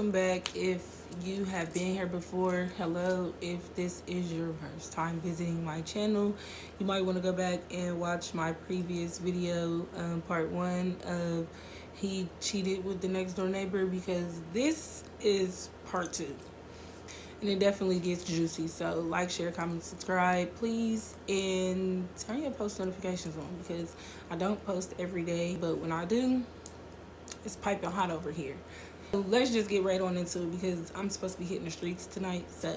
welcome back. If you have been here before, hello. If this is your first time visiting my channel, you might want to go back and watch my previous video, part 1 of he cheated with the next door neighbor, because this is part 2 and it definitely gets juicy. So like, share, comment, subscribe please, and turn your post notifications on, because I don't post every day, but when I do, it's piping hot over here. So let's just get right on into it, because I'm supposed to be hitting the streets tonight. So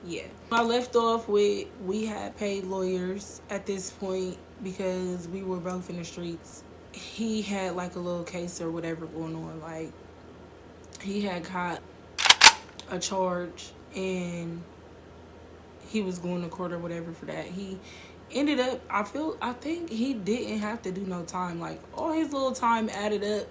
yeah, I left off with, we had paid lawyers at this point because we were both in the streets. He had like a little case or whatever going on. Like, he had caught a charge and he was going to court or whatever for that. He ended up, I think he didn't have to do no time. Like, all his little time added up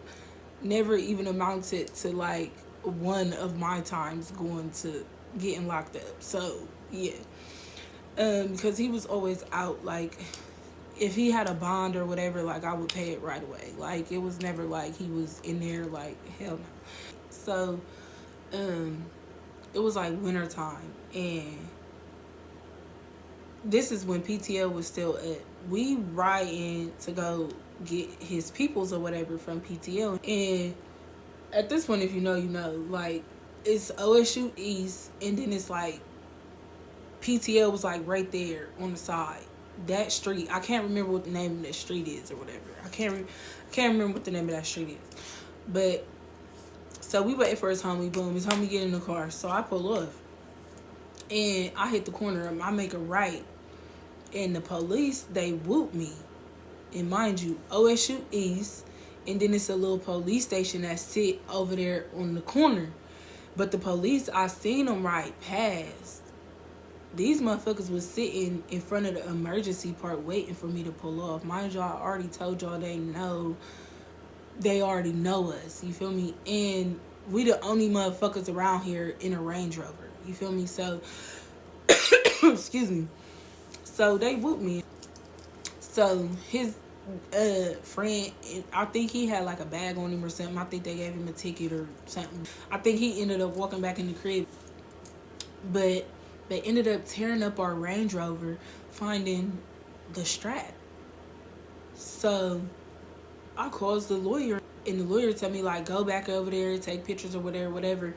never even amounted to like one of my times going to getting locked up. So yeah, because he was always out. Like, if he had a bond or whatever, like, I would pay it right away. Like, it was never like he was in there like, hell no. So it was like winter time, and this is when PTO was still up. We riding to go get his peoples or whatever from PTO, and at this point, if you know, you know. Like, it's OSU East, and then it's like PTO was like right there on the side. That street, I can't remember what the name of that street is or whatever. I can't remember what the name of that street is. But so we waited for his homie. Boom, his homie get in the car. So I pull off, and I hit the corner. I make a right, and the police, they whoop me. And mind you, OSU East, and then it's a little police station that sit over there on the corner. But the police, I seen them right past. These motherfuckers was sitting in front of the emergency part waiting for me to pull off. Mind y'all, I already told y'all they already know us. You feel me? And we the only motherfuckers around here in a Range Rover. You feel me? So, excuse me. So they whooped me. So his friend, I think he had like a bag on him or something. I think they gave him a ticket or something. I think he ended up walking back in the crib. But they ended up tearing up our Range Rover, finding the strap. So I called the lawyer, and the lawyer told me, like, go back over there, take pictures or whatever.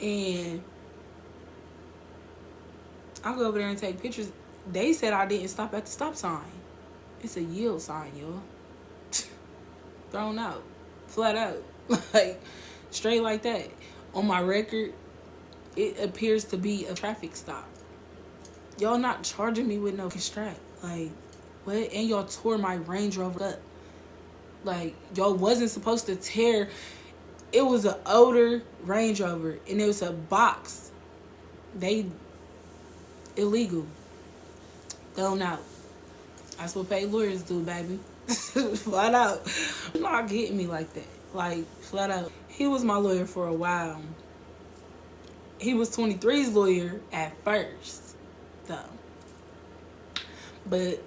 And I go over there and take pictures. They said I didn't stop at the stop sign. It's a yield sign, y'all. Thrown out. Flat out. Like, straight like that. On my record, it appears to be a traffic stop. Y'all not charging me with no strap. Like, what? And y'all tore my Range Rover up. Like, y'all wasn't supposed to tear. It was an older Range Rover, and it was a box. They illegal. Thrown out. That's what paid lawyers do, baby. Flat out. You're not getting me like that. Like, flat out. He was my lawyer for a while. He was 23's lawyer at first, though. But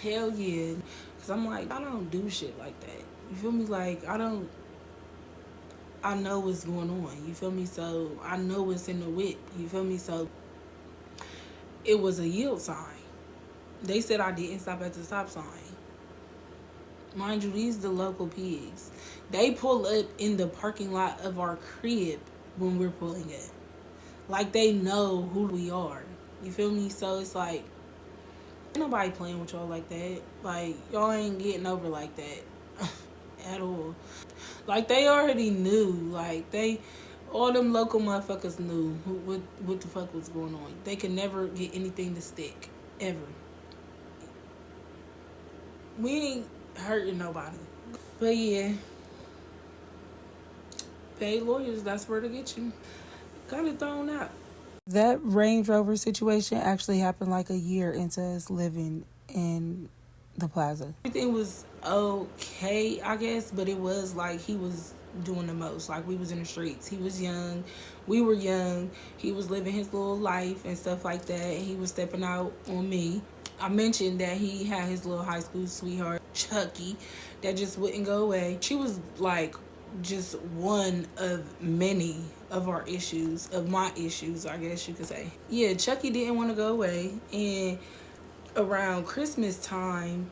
hell yeah. Because I'm like, I don't do shit like that. You feel me? Like, I know what's going on. You feel me? So I know what's in the whip. You feel me? So it was a yield sign. They said I didn't stop at the stop sign. Mind you, these the local pigs. They pull up in the parking lot of our crib when we're pulling it. Like, they know who we are. You feel me? So it's like, ain't nobody playing with y'all like that. Like, y'all ain't getting over like that at all. Like, they already knew. Like, all them local motherfuckers knew what the fuck was going on. They could never get anything to stick. Ever. We ain't hurting nobody. But yeah, paid lawyers, that's where to get you. Got it thrown out. That Range Rover situation actually happened like a year into us living in the plaza. Everything was okay, I guess, but it was like he was doing the most. Like, we was in the streets. He was young. We were young. He was living his little life and stuff like that. And he was stepping out on me. I mentioned that he had his little high school sweetheart, Chucky, that just wouldn't go away. She was like just one of many of our issues, of my issues, I guess you could say. Yeah, Chucky didn't want to go away, and around Christmas time,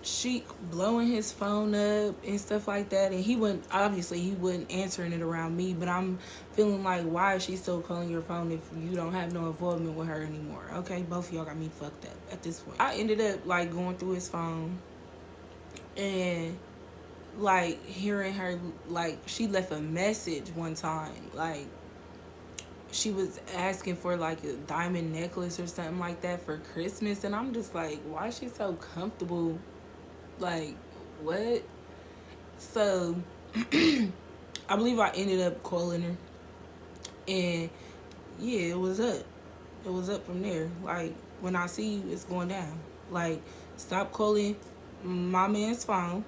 she blowing his phone up and stuff like that, and he wouldn't answering it around me, but I'm feeling like, why is she still calling your phone if you don't have no involvement with her anymore? Okay, both of y'all got me fucked up at this point. I ended up like going through his phone and like hearing her, like she left a message one time, like she was asking for like a diamond necklace or something like that for Christmas, and I'm just like, why is she so comfortable? Like, what? So I believe I ended up calling her, and yeah, it was up. It was up from there. Like, when I see you, it's going down. Like, stop calling my man's phone.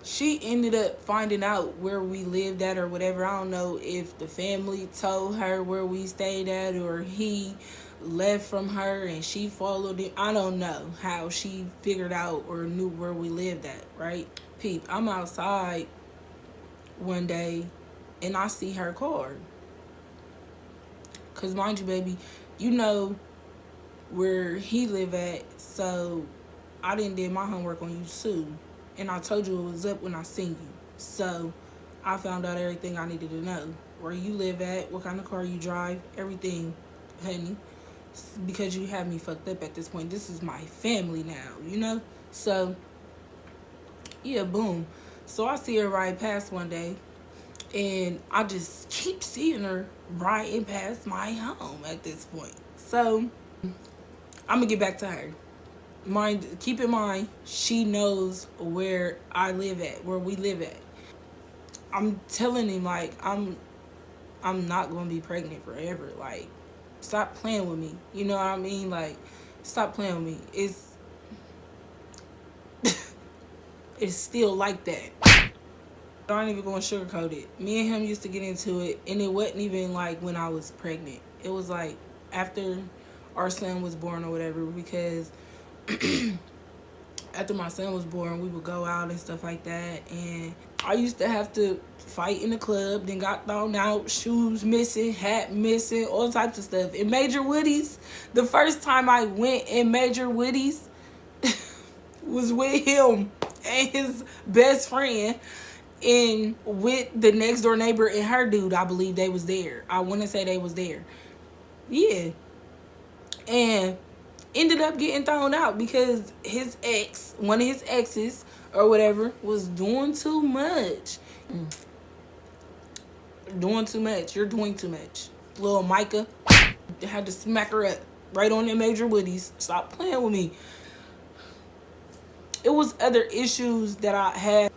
She ended up finding out where we lived at or whatever. I don't know if the family told her where we stayed at, or he left from her and she followed him. I don't know how she figured out or knew where we lived at, right? Peep, I'm outside one day and I see her car. Because mind you, baby, you know where he live at, so I didn't did my homework on you too. And I told you it was up when I seen you. So I found out everything I needed to know. Where you live at, what kind of car you drive, everything, honey. Because you have me fucked up at this point. This is my family now, you know? So, yeah, boom. So I see her ride past one day, and I just keep seeing her riding past my home at this point. So I'm gonna get back to her. Keep in mind, she knows where I live at, where we live at. I'm telling him like I'm not gonna be pregnant forever. Like, stop playing with me. You know what I mean? Like, stop playing with me. It's still like that. I ain't even gonna sugarcoat it. Me and him used to get into it, and it wasn't even like when I was pregnant. It was like after our son was born or whatever, because after my son was born, we would go out and stuff like that, and I used to have to fight in the club, then got thrown out, shoes missing, hat missing, all types of stuff. In Major Woody's, the first time I went in Major Woody's was with him and his best friend, and with the next door neighbor and her dude. I believe they was there. I want to say they was there. Yeah. And ended up getting thrown out because his ex, one of his exes or whatever, was doing too much. Doing too much. You're doing too much. Little Micah had to smack her up right on the Major Woody's. Stop playing with me. It was other issues that I had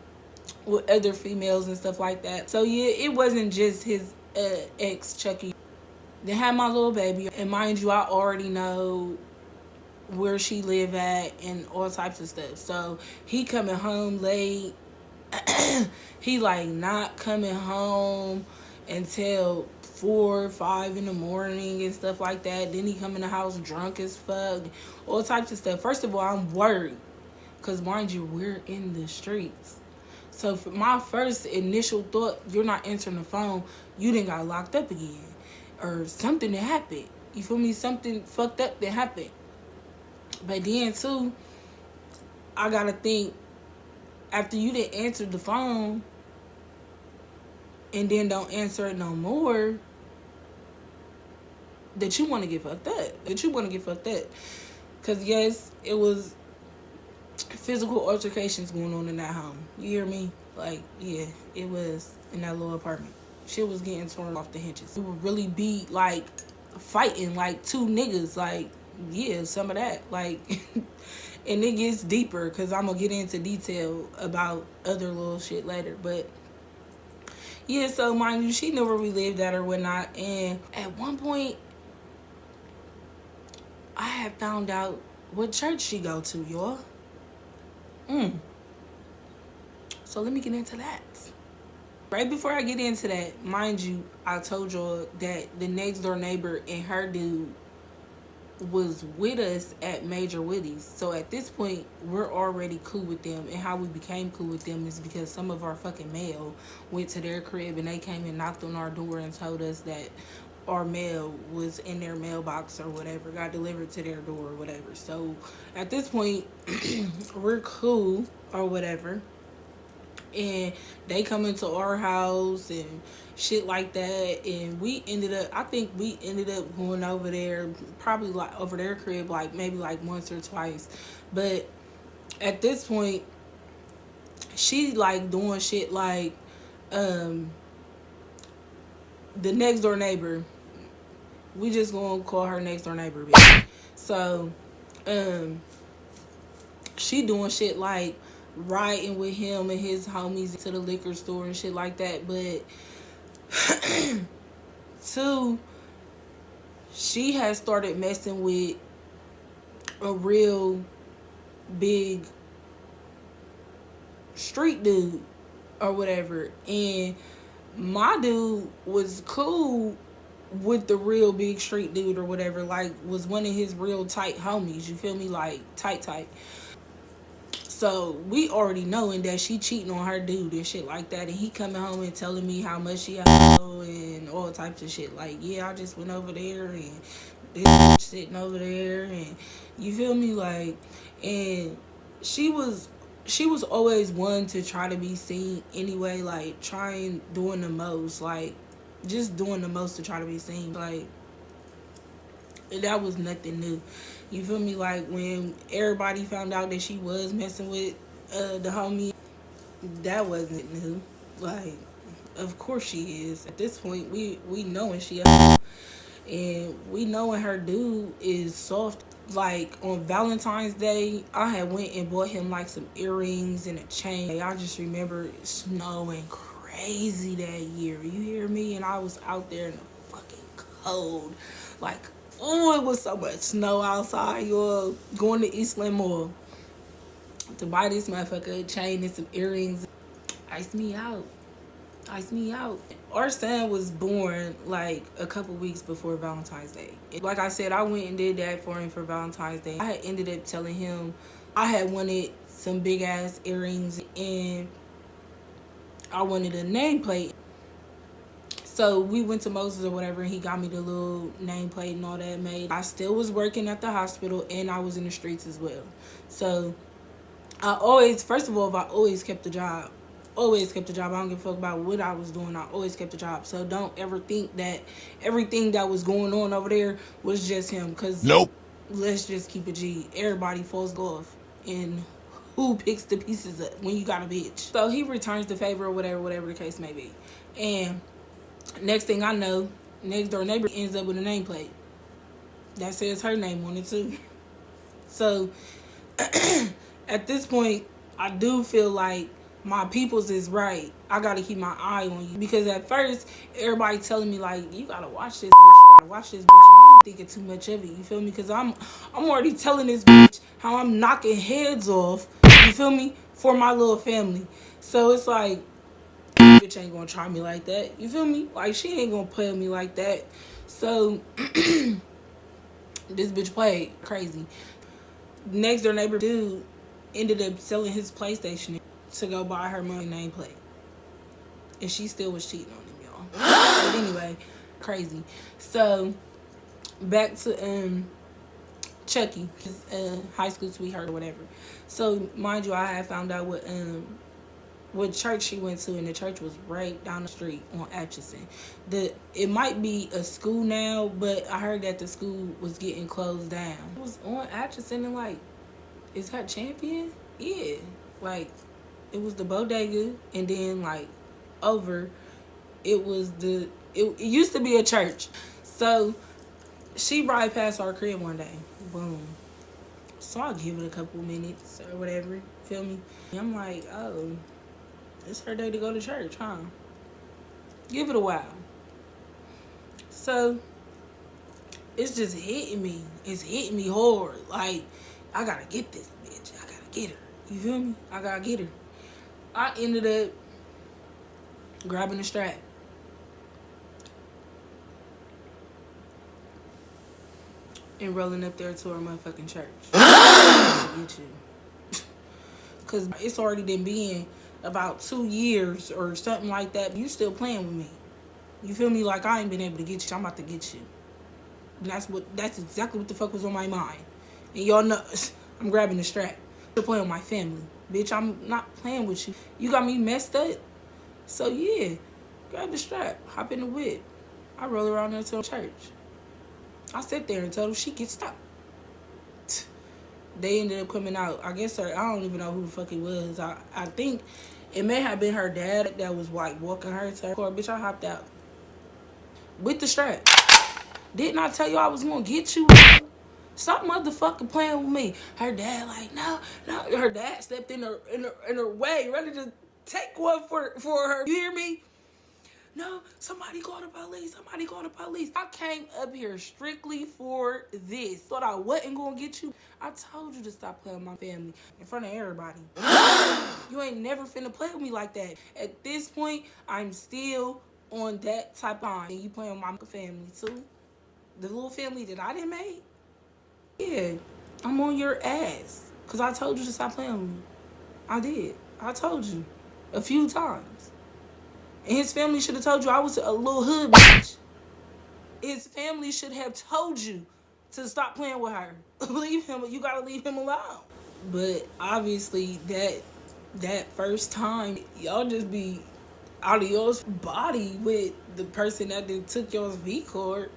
with other females and stuff like that. So yeah, it wasn't just his ex, Chucky. They had my little baby, and mind you, I already know where she live at and all types of stuff. So he coming home late. He like not coming home until 4 or 5 in the morning and stuff like that. Then he come in the house drunk as fuck, all types of stuff. First of all, I'm worried because mind you, we're in the streets. So for my first initial thought, you're not answering the phone, you done got locked up again, or something that happened. You feel me? Something fucked up that happened. But then too, I gotta think, after you didn't answer the phone and then don't answer it no more, that you want to get fucked up. Because yes, it was physical altercations going on in that home. You hear me? Like, yeah, it was in that little apartment. Shit was getting torn off the hinges. We would really be like fighting like two niggas. Like, yeah, some of that. Like, and it gets deeper because I'm gonna get into detail about other little shit later. But yeah, so mind you, she knew where we lived at or whatnot. And at one point, I had found out what church she go to, y'all. So let me get into that. Right before I get into that, mind you, I told y'all that the next door neighbor and her dude was with us at Major Woody's. So at this point, we're already cool with them. And how we became cool with them is because some of our fucking mail went to their crib and they came and knocked on our door and told us that our mail was in their mailbox or whatever, got delivered to their door or whatever. So at this point, we're cool or whatever. And they come into our house and shit like that, and I think we ended up going over there, probably like over their crib, like maybe like once or twice. But at this point, she like doing shit like um the next door neighbor. We just gonna call her next door neighbor, bitch. So um she doing shit like riding with him and his homies to the liquor store and shit like that. But two, she has started messing with a real big street dude or whatever. And my dude was cool with the real big street dude or whatever, like was one of his real tight homies, you feel me, like tight. So we already knowing that she cheating on her dude and shit like that, and he coming home and telling me how much she and all types of shit. Like, yeah, I just went over there and this bitch sitting over there, and you feel me, like, and she was always one to try to be seen anyway, like doing the most, like just doing the most to try to be seen, like that was nothing new. You feel me? Like when everybody found out that she was messing with the homie, that wasn't new. Like, of course she is. At this point, we knowing she and we knowing her dude is soft. Like on Valentine's Day, I had went and bought him like some earrings and a chain. I just remember it snowing crazy that year. You hear me? And I was out there in the fucking cold, like, oh, it was so much snow outside. You're going to Eastland Mall to buy this motherfucker a chain and some earrings. Ice me out. Ice me out. Our son was born like a couple weeks before Valentine's Day. Like I said, I went and did that for him for Valentine's Day. I had ended up telling him I had wanted some big ass earrings and I wanted a nameplate. So we went to Moses or whatever, and he got me the little nameplate and all that made. I still was working at the hospital and I was in the streets as well. So first of all, I always kept the job. Always kept the job. I don't give a fuck about what I was doing. I always kept the job. So don't ever think that everything that was going on over there was just him. Because nope. Let's just keep it G. Everybody falls off. And who picks the pieces up when you got a bitch? So he returns the favor or whatever the case may be. And next thing I know, next door neighbor ends up with a nameplate that says her name on it too. So at this point, I do feel like my peoples is right. I gotta keep my eye on you, because at first everybody telling me like, you gotta watch this bitch, you gotta watch this bitch, and I ain't thinking too much of it. You feel me? Because I'm already telling this bitch how I'm knocking heads off. You feel me? For my little family. So it's like, this bitch ain't gonna try me like that. You feel me? Like, she ain't gonna play with me like that. So this bitch played crazy. Next door neighbor dude ended up selling his PlayStation to go buy her money nameplate, and she still was cheating on him, y'all. But anyway, crazy. So back to Chucky, his high school sweetheart or whatever. So mind you, I had found out what church she went to, and the church was right down the street on Atchison. It might be a school now, but I heard that the school was getting closed down. It was on Atchison, and like, is that Champion? Yeah, like, it was the bodega, and then like over, it was it used to be a church. So she ride past our crib one day, boom. So I'll give it a couple minutes or whatever, feel me? I'm like, oh, it's her day to go to church, huh? Give it a while. So it's just hitting me. It's hitting me hard. Like, I gotta get this bitch. I gotta get her. You feel me? I gotta get her. I ended up grabbing the strap. and rolling up there to her motherfucking church. To get you. Because it's already been about 2 years or something like that. You still playing with me. You feel me? Like I ain't been able to get you. I'm about to get you. And that's exactly what the fuck was on my mind. And y'all know I'm grabbing the strap. You're playing with my family. Bitch, I'm not playing with you. You got me messed up. So yeah, grab the strap, hop in the whip. I roll around there to church. I sit there and told her she gets stopped. They ended up coming out. I guess I don't even know who the fuck it was. I think it may have been her dad that was like walking her to her car. Bitch, I hopped out with the strap. Didn't I tell you I was gonna get you? Stop motherfucking playing with me. Her dad like, no. Her dad stepped in her way, ready to take one for her. You hear me? No, somebody call the police. Somebody call the police. I came up here strictly for this. Thought I wasn't gonna get you. I told you to stop playing with my family in front of everybody. You ain't never finna play with me like that. At this point, I'm still on that type of time. And you playing with my family too? The little family that I didn't make? Yeah, I'm on your ass. Because I told you to stop playing with me. I did. I told you. A few times. And his family should have told you I was a little hood bitch. His family should have told you to stop playing with her. Leave him. You gotta leave him alone. But obviously that first time, y'all just be out of y'all's body with the person that then took y'all's V card.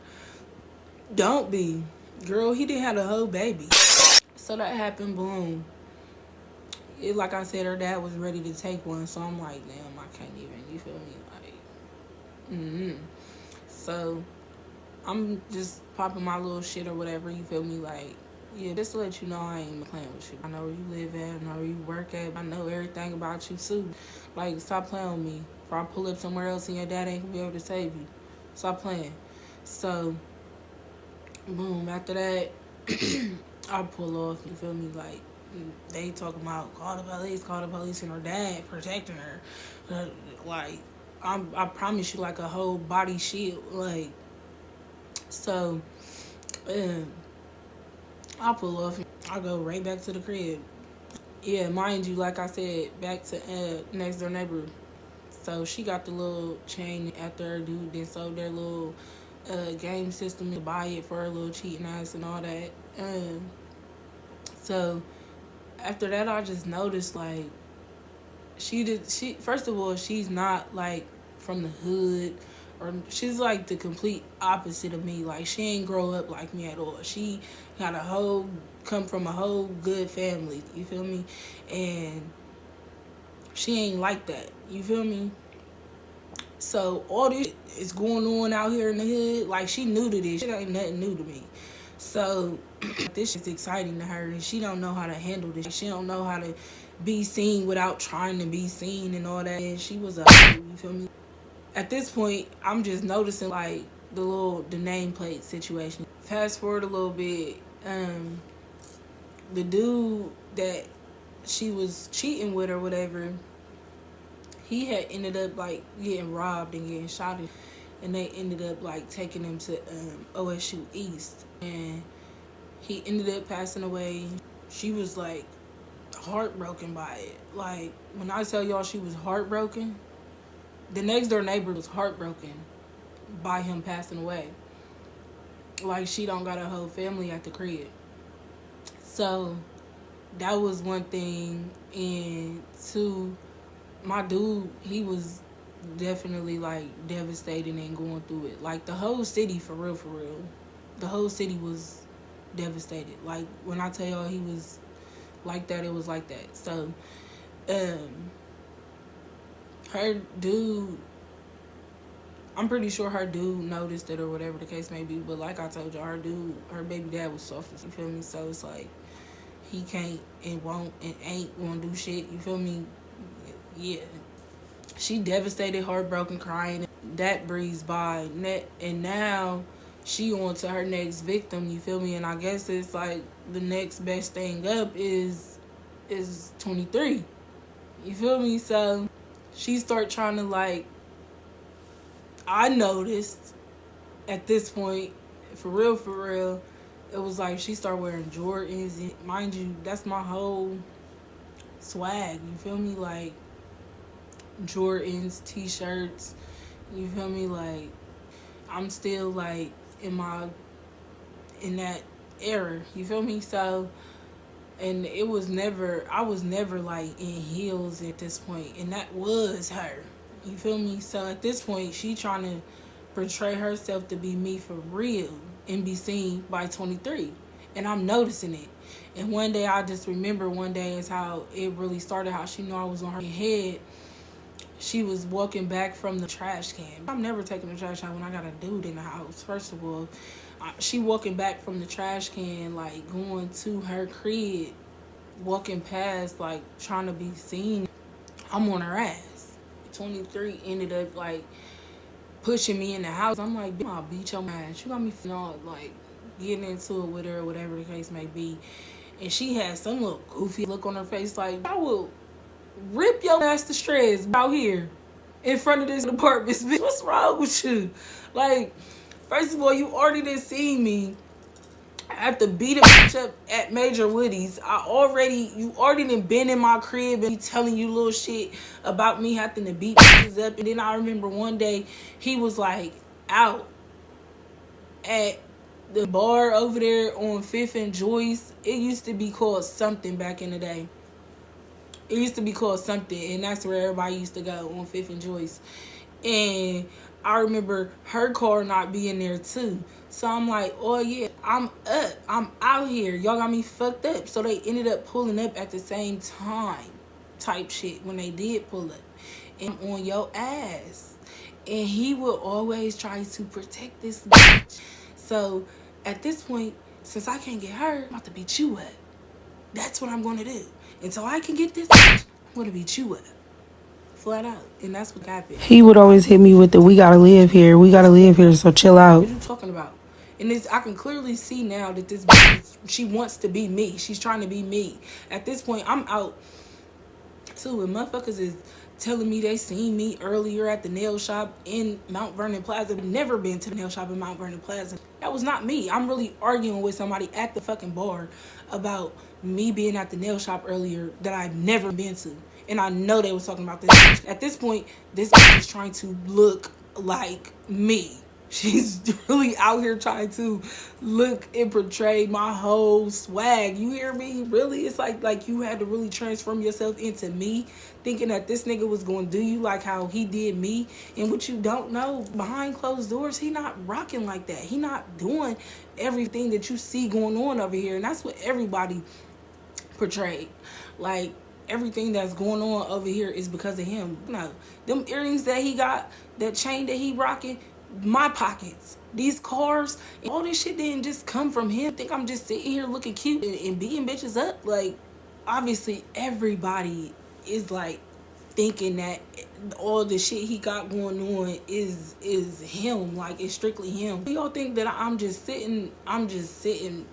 Don't be. Girl, he didn't have a whole baby. So that happened, boom. Like I said, her dad was ready to take one. So I'm like, damn, I can't even, you feel me? Like, So I'm just popping my little shit or whatever, you feel me? Like, yeah, just to let you know I ain't playing with you. I know where you live at, I know where you work at, I know everything about you too. Like, stop playing with me. If I pull up somewhere else and your dad ain't gonna be able to save you. Stop playing. So, boom, after that, I pull off, you feel me? Like, they talking about call the police, and her dad protecting her. Like, I promise you, like a whole body shield. Like, so, I pull off. I go right back to the crib. Yeah, mind you, like I said, back to next door neighbor. So she got the little chain after her dude then sold their little game system to buy it for her little cheating ass and all that. So after that, I just noticed like she first of all, she's not like from the hood, or she's like the complete opposite of me. Like, she ain't grow up like me at all. She got come from a whole good family, you feel me? And she ain't like that, you feel me? So all this is going on out here in the hood. Like, she new to this shit, ain't nothing new to me. So this shit's exciting to her, and she don't know how to handle this. She don't know how to be seen without trying to be seen and all that. And she was a hoe, you feel me? At this point, I'm just noticing like the nameplate situation. Fast forward a little bit, the dude that she was cheating with or whatever, he had ended up like getting robbed and getting shot, and they ended up like taking him to OSU East, and he ended up passing away. She was like heartbroken by it. Like, when I tell y'all she was heartbroken, the next door neighbor was heartbroken by him passing away. Like, she don't got a whole family at the crib. So that was one thing. And two, my dude, he was definitely like devastated and going through it. Like, the whole city, for real, the whole city was devastated. Like, when I tell y'all he was like that, it was like that. So her dude, I'm pretty sure her dude noticed it or whatever the case may be. But like I told you, her baby dad was soft, you feel me? So it's like, he can't and won't and ain't gonna do shit, you feel me? Yeah. She devastated, heartbroken, crying. That breezed by. And now she on to her next victim, you feel me? And I guess it's like the next best thing up is 23. You feel me? So she start trying to like, I noticed at this point, for real, It was like she started wearing Jordans, and mind you, that's my whole swag. You feel me? Like Jordans, t-shirts. You feel me? Like I'm still like in that era. You feel me? So, and it was never, I was never like in heels at this point, and that was her. You feel me? So at this point, she trying to portray herself to be me for real and be seen by 23, and I'm noticing it. And one day, I just remember one day is how it really started. How she knew I was on her head. She was walking back from the trash can. I'm never taking the trash out when I got a dude in the house. First of all, she walking back from the trash can, like going to her crib, walking past, like trying to be seen. I'm on her ass. 23 ended up like pushing me in the house. I'm like, I'll beat your ass. You got me feeling like getting into it with her, or whatever the case may be. And she had some little goofy look on her face, like, I will rip your ass to shreds out here in front of this apartment. Bitch, what's wrong with you? Like, first of all, you already done seen me. I have to beat a bitch up at Major Woody's. You already done been in my crib and telling you little shit about me having to beat bitches up. And then I remember one day he was like out at the bar over there on 5th and Joyce. It used to be called something back in the day. It used to be called something, and that's where everybody used to go, on 5th and Joyce. And I remember her car not being there too. So I'm like, oh yeah, I'm up. I'm out here. Y'all got me fucked up. So they ended up pulling up at the same time type shit when they did pull up. And on your ass. And he will always try to protect this bitch. So at this point, since I can't get her, I'm about to beat you up. That's what I'm going to do. Until I can get this bitch, I'm going to beat you up. Flat out. And that's what happened. He would always hit me with the, we gotta live here, so chill out. What are you talking about? And I can clearly see now that this bitch, she wants to be me. She's trying to be me. At this point, I'm out too. And motherfuckers is telling me they seen me earlier at the nail shop in Mount Vernon Plaza. I've never been to the nail shop in Mount Vernon Plaza. That was not me. I'm really arguing with somebody at the fucking bar about me being at the nail shop earlier that I've never been to. And I know they was talking about this bitch. At this point, this bitch is trying to look like me. She's really out here trying to look and portray my whole swag. You hear me? Really? It's like you had to really transform yourself into me, thinking that this nigga was going to do you like how he did me. And what you don't know, behind closed doors, he not rocking like that. He not doing everything that you see going on over here. And that's what everybody portrayed. Like, everything that's going on over here is because of him. No, them earrings that he got, that chain that he rocking, my pockets, these cars, all this shit didn't just come from him. I think I'm just sitting here looking cute and beating bitches up. Like, obviously everybody is like thinking that all the shit he got going on is him. Like, it's strictly him. Y'all think that I'm just sitting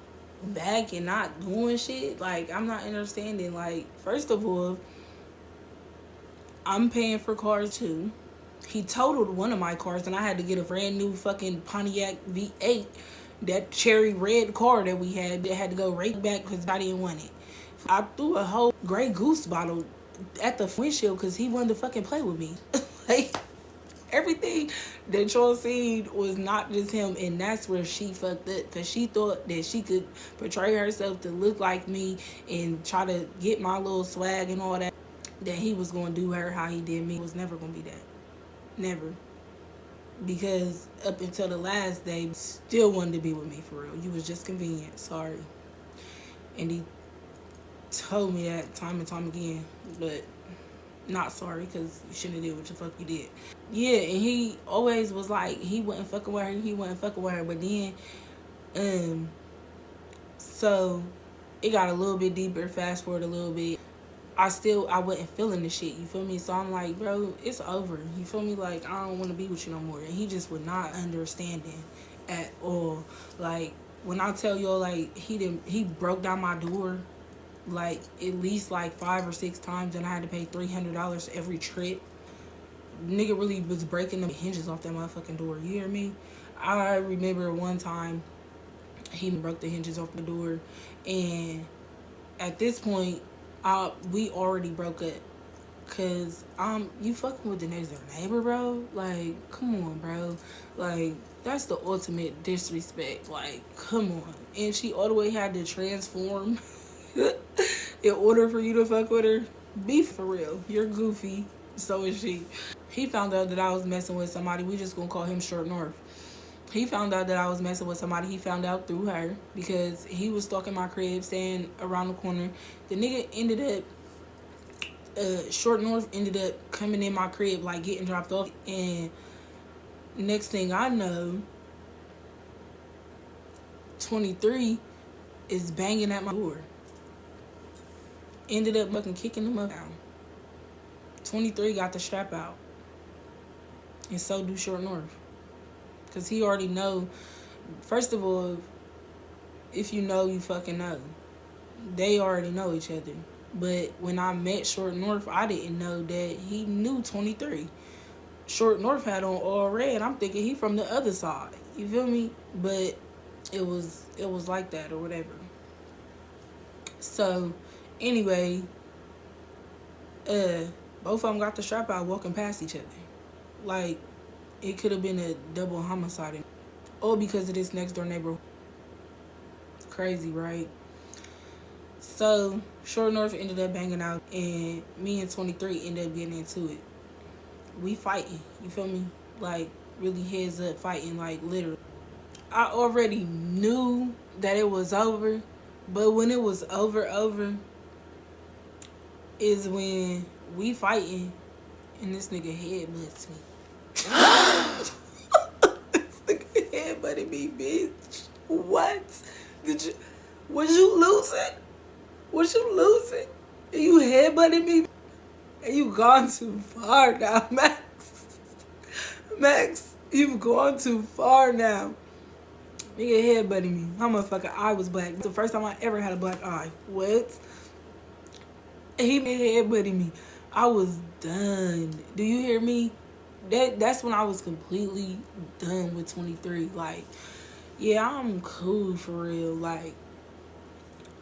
back and not doing shit? Like, I'm not understanding. Like, first of all, I'm paying for cars too. He totaled one of my cars and I had to get a brand new fucking Pontiac V8, that cherry red car that we had, that had to go right back because I didn't want it. I threw a whole Grey Goose bottle at the windshield because he wanted to fucking play with me. Like, everything that y'all seen was not just him, and that's where she fucked up, because she thought that she could portray herself to look like me and try to get my little swag and all that he was going to do her how he did me. It was never going to be that. Never. Because up until the last day, still wanted to be with me for real. You was just convenient. Sorry. And he told me that time and time again, but not sorry, because you shouldn't have did what the fuck you did. Yeah, and he always was like, he wasn't fucking with her, but then, so it got a little bit deeper, fast forward a little bit. I wasn't feeling the shit, you feel me? So I'm like, bro, it's over, you feel me? Like, I don't want to be with you no more. And he just would not understanding at all. Like, when I tell y'all, like, he broke down my door like at least like 5 or 6 times, and I had to pay $300 every trip. Nigga really was breaking the hinges off that motherfucking door, you hear me? I remember one time He broke the hinges off the door, and at this point, we already broke up. Cause you fucking with the next door neighbor, bro. Like, come on, bro. Like, that's the ultimate disrespect. Like, come on. And she all the way had to transform in order for you to fuck with her. Be for real. You're goofy. So is she. He found out that I was messing with somebody. We just gonna call him Short North. He found out that I was messing with somebody. He found out through her because he was stalking my crib, staying around the corner. The nigga ended up Short North ended up coming in my crib, like getting dropped off. And next thing I know, 23 is banging at my door. Ended up fucking kicking him up down. 23 got the strap out. And so do Short North. Because he already know. First of all, if you know, you fucking know. They already know each other. But when I met Short North, I didn't know that he knew 23. Short North had on all red. I'm thinking he from the other side. You feel me? But it was like that or whatever. So anyway, both of them got the strap out walking past each other. Like, it could have been a double homicide. All because of this next door neighbor. It's crazy, right? So Short North ended up banging out, and me and 23 ended up getting into it. We fighting, you feel me? Like, really heads up fighting, like, literally. I already knew that it was over, but when it was over is when we fighting and this nigga headbutts me. This nigga headbutted me, bitch. What? Was you losing? Was you losing? And you headbutted me? And you gone too far now, Max. Max, you've gone too far now. Nigga headbutting me. My motherfucking eye was black. It's the first time I ever had a black eye. What? He headbutting me. I was done. Do you hear me? That's when I was completely done with 23. Like, yeah, I'm cool for real. Like,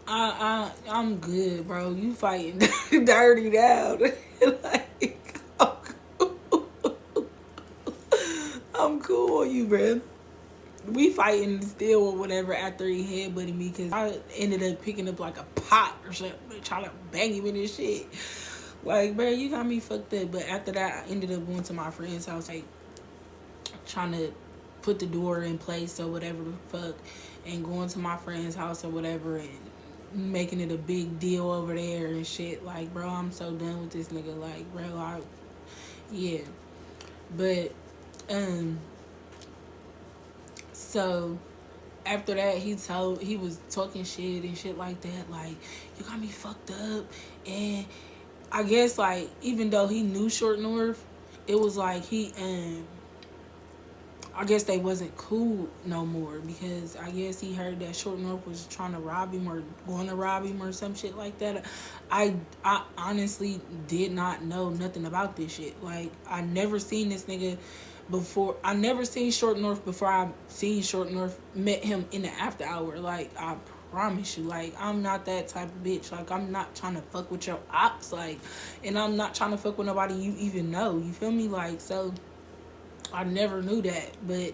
I'm good, bro. You fighting dirty now. Like, I'm cool on you, bro. We fighting still or whatever after he headbutted me because I ended up picking up like a pot or something, trying to bang him in his shit. Like, bro, you got me fucked up. But after that, I ended up going to my friend's house, like, trying to put the door in place or whatever the fuck, and going to my friend's house or whatever, and making it a big deal over there and shit. Like, bro, I'm so done with this nigga. Like, bro, yeah. But, so after that, he was talking shit and shit like that. Like, you got me fucked up. And I guess, like, even though he knew Short North, it was like I guess they wasn't cool no more because I guess he heard that Short North was trying to rob him or going to rob him or some shit like that. I honestly did not know nothing about this shit. Like, I never seen this nigga before. I never seen Short North before I seen Short North, met him in the after hour. Like, I promise you, like, I'm not that type of bitch. Like, I'm not trying to fuck with your ops, like, and I'm not trying to fuck with nobody you even know. You feel me? Like, so I never knew that, but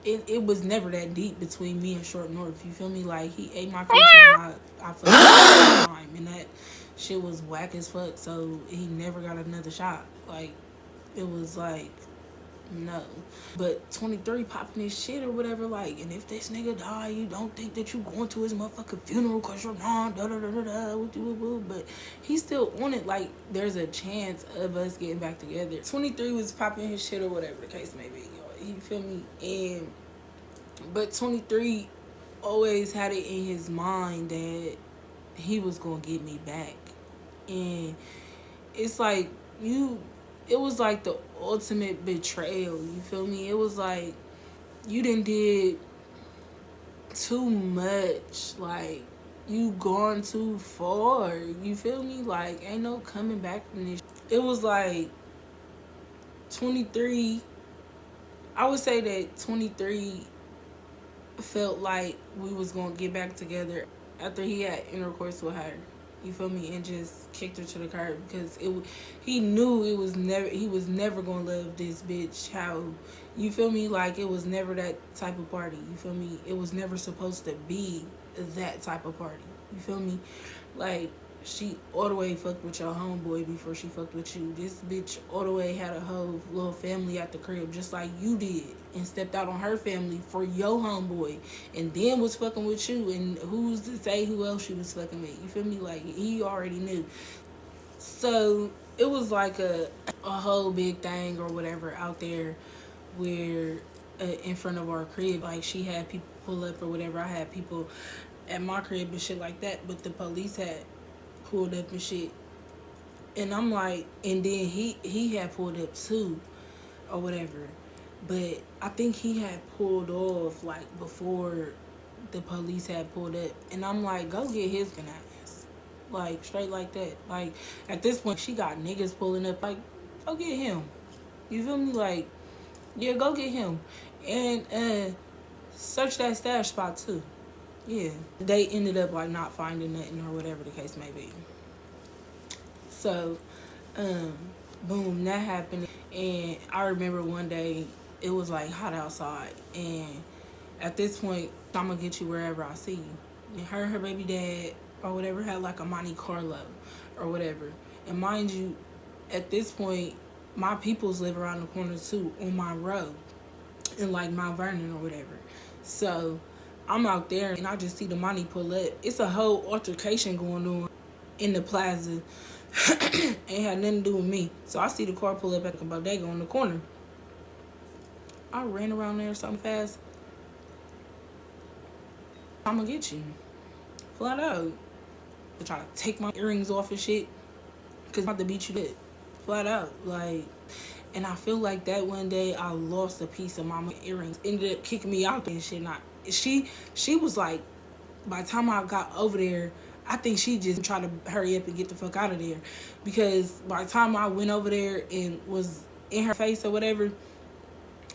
it was never that deep between me and Short North. You feel me? Like, he ate my coochie and I fucked him all the time, and that shit was whack as fuck. So he never got another shot. Like, it was like, no. But 23 popping his shit or whatever, like, and if this nigga die, you don't think that you going to his motherfucking funeral cause you're not, but he's still on it. Like, there's a chance of us getting back together. 23 was popping his shit or whatever the case may be. You feel me? But 23 always had it in his mind that he was gonna get me back. And it's like, it was like the ultimate betrayal. You feel me? It was like, you done did too much. Like, you gone too far. You feel me? Like, ain't no coming back from this. It was like 23. I would say that 23 felt like we was gonna get back together after he had intercourse with her. You feel me? And just kicked her to the curb because he knew he was never gonna love this bitch. How, you feel me? Like, it was never that type of party. You feel me? It was never supposed to be that type of party. You feel me? Like, she all the way fucked with your homeboy before she fucked with you. This bitch all the way had a whole little family at the crib just like you did, and stepped out on her family for your homeboy, and then was fucking with you. And who's to say who else she was fucking with? You feel me? Like, he already knew. So it was like a whole big thing or whatever out there where in front of our crib, like, she had people pull up or whatever. I had people at my crib and shit like that, but the police had pulled up and shit. And I'm like, and then he had pulled up too or whatever. But I think he had pulled off like before the police had pulled up. And I'm like, go get his ass. Like, straight like that. Like, at this point, she got niggas pulling up. Like, go get him. You feel me? Like, yeah, go get him. And search that stash spot too. Yeah. They ended up like not finding nothing or whatever the case may be. So, um, boom, that happened. And I remember one day it was like hot outside, and at this point, I'm gonna get you wherever I see you. And her baby dad or whatever had like a Monte Carlo or whatever. And mind you, at this point, my peoples live around the corner too on my road in like Mount Vernon or whatever. So I'm out there and I just see the Monte pull up. It's a whole altercation going on in the plaza. Ain't had nothing to do with me. So I see the car pull up at the bodega on the corner. I ran around there something fast. I'm gonna get you. Flat out. They're trying to take my earrings off and shit. Cause I'm about to beat you dead. Flat out. Like, and I feel like that one day I lost a piece of my earrings. Ended up kicking me out and shit. She was like, by the time I got over there, I think she just tried to hurry up and get the fuck out of there. Because by the time I went over there and was in her face or whatever,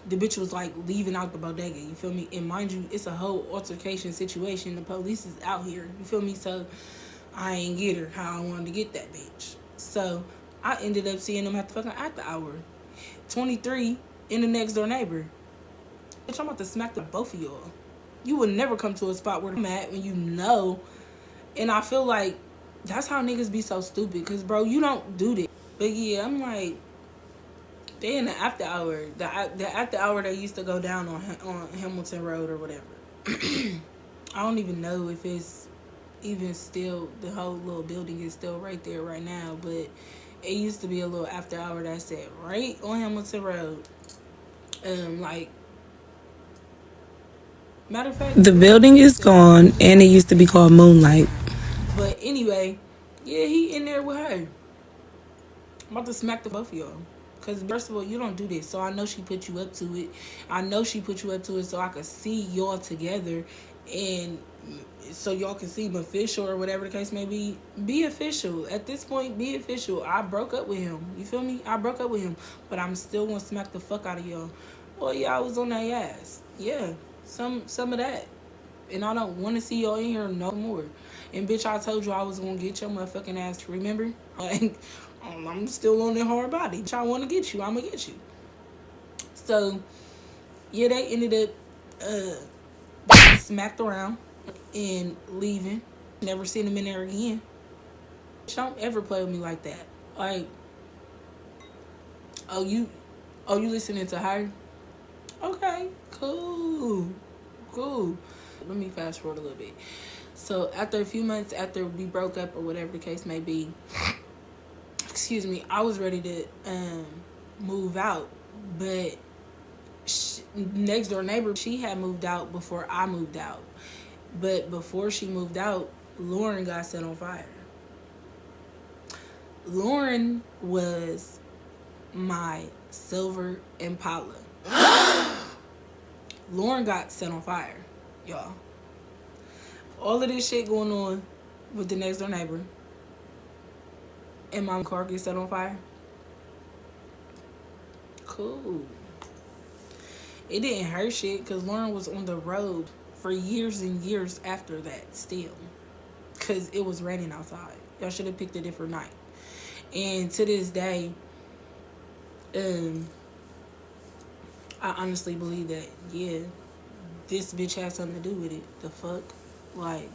the bitch was like leaving out the bodega. You feel me? And mind you, it's a whole altercation situation. The police is out here. You feel me? So I ain't get her how I wanted to get that bitch. So I ended up seeing them at the fucking after hour. 23 in the next door neighbor. Bitch, I'm about to smack the both of y'all. You would never come to a spot where I'm at when you know. And I feel like that's how niggas be so stupid. Because, bro, you don't do this. But yeah, I'm like, they in the after hour. The after hour that used to go down on Hamilton Road or whatever. I don't even know if it's even still, the whole little building is still right there right now. But it used to be a little after hour that said right on Hamilton Road. Like, matter of fact, The building is gone, and it used to be called Moonlight. but anyway, yeah, he in there with her. I'm about to smack the both of y'all. Because, first of all, you don't do this. So I know she put you up to it. I know she put you up to it so I could see y'all together. And so y'all can seem official or whatever the case may be. Be official. At this point, be official. I broke up with him. You feel me? I broke up with him. But I'm still going to smack the fuck out of y'all. Well, yeah, I was on that ass. Yeah, some of that. And I don't want to see y'all in here no more. And bitch, I told you I was gonna get your motherfucking ass. Remember? Like, I'm still on that hard body. Bitch, I want to get you. I'm gonna get you. So yeah, they ended up smacked around and leaving. Never seen him in there again. Bitch, don't ever play with me like that. Like, oh you listening to her? Okay, cool. Let me fast forward a little bit. So after a few months after we broke up or whatever the case may be, excuse me, I was ready to move out, but next door neighbor, she had moved out before I moved out. But before she moved out, Lauren got set on fire. Lauren was my silver Impala. Lauren got set on fire, y'all. All of this shit going on with the next door neighbor, and my car gets set on fire. Cool. It didn't hurt shit because Lauren was on the road for years and years after that still. Because it was raining outside. Y'all should have picked a different night. And to this day, I honestly believe that, yeah, this bitch has something to do with it. The fuck? Like,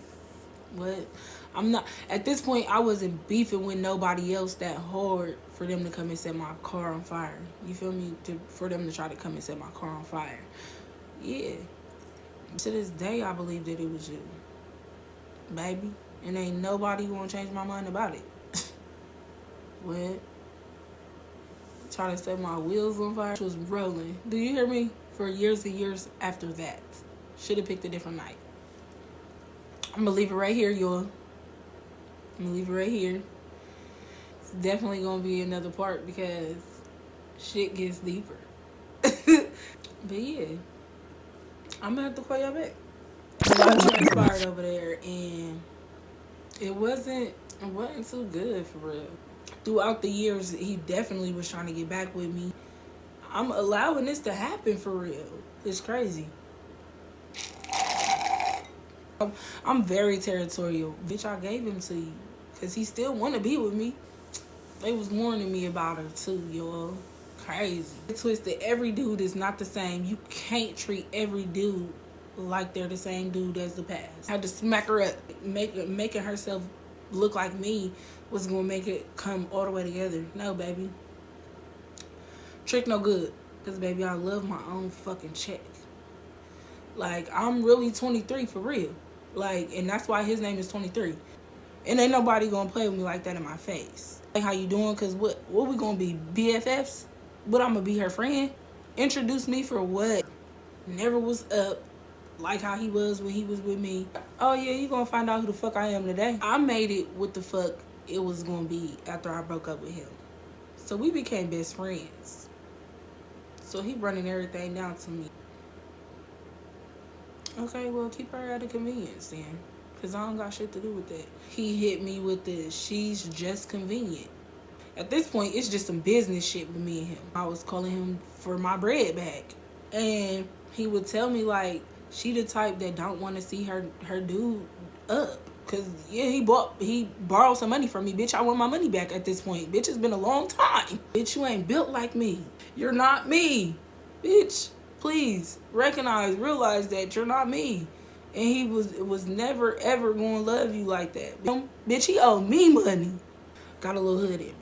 what? I'm not, at this point, I wasn't beefing with nobody else that hard for them to come and set my car on fire. You feel me? For them to try to come and set my car on fire. Yeah. To this day, I believe that it was you. Baby. And ain't nobody gonna change my mind about it. What? Try to set my wheels on fire. It was rolling. Do you hear me? For years and years after that. Should have picked a different night. I'm gonna leave it right here, y'all. I'm gonna leave it right here. It's definitely gonna be another part because shit gets deeper. But yeah, I'm gonna have to call y'all back. A lot transpired over there, and it wasn't too good for real. Throughout the years, he definitely was trying to get back with me. I'm allowing this to happen for real. It's crazy. I'm very territorial. Bitch, I gave him to you. Because he still want to be with me. They was warning me about her too, y'all. Crazy. Twisted, every dude is not the same. You can't treat every dude like they're the same dude as the past. I had to smack her up. Making herself look like me was going to make it come all the way together. No, baby. Trick no good. Because, baby, I love my own fucking check. Like, I'm really 23 for real. Like, and that's why his name is 23. And ain't nobody gonna play with me like that in my face. Like, how you doing? Cause what we gonna be, BFFs? But I'm gonna be her friend? Introduce me for what? Never was up like how he was when he was with me. Oh yeah, you gonna find out who the fuck I am today. I made it what the fuck it was gonna be after I broke up with him. So we became best friends. So he running everything down to me. Okay, well, keep her at a convenience then. Because I don't got shit to do with that. He hit me with the, she's just convenient. At this point, it's just some business shit with me and him. I was calling him for my bread back. And he would tell me, like, she the type that don't want to see her dude up. Because, yeah, he borrowed some money from me. Bitch, I want my money back at this point. Bitch, it's been a long time. Bitch, you ain't built like me. You're not me. Bitch. Please realize that you're not me. And he was never ever gonna love you like that. Bitch, he owed me money. Got a little hood in me.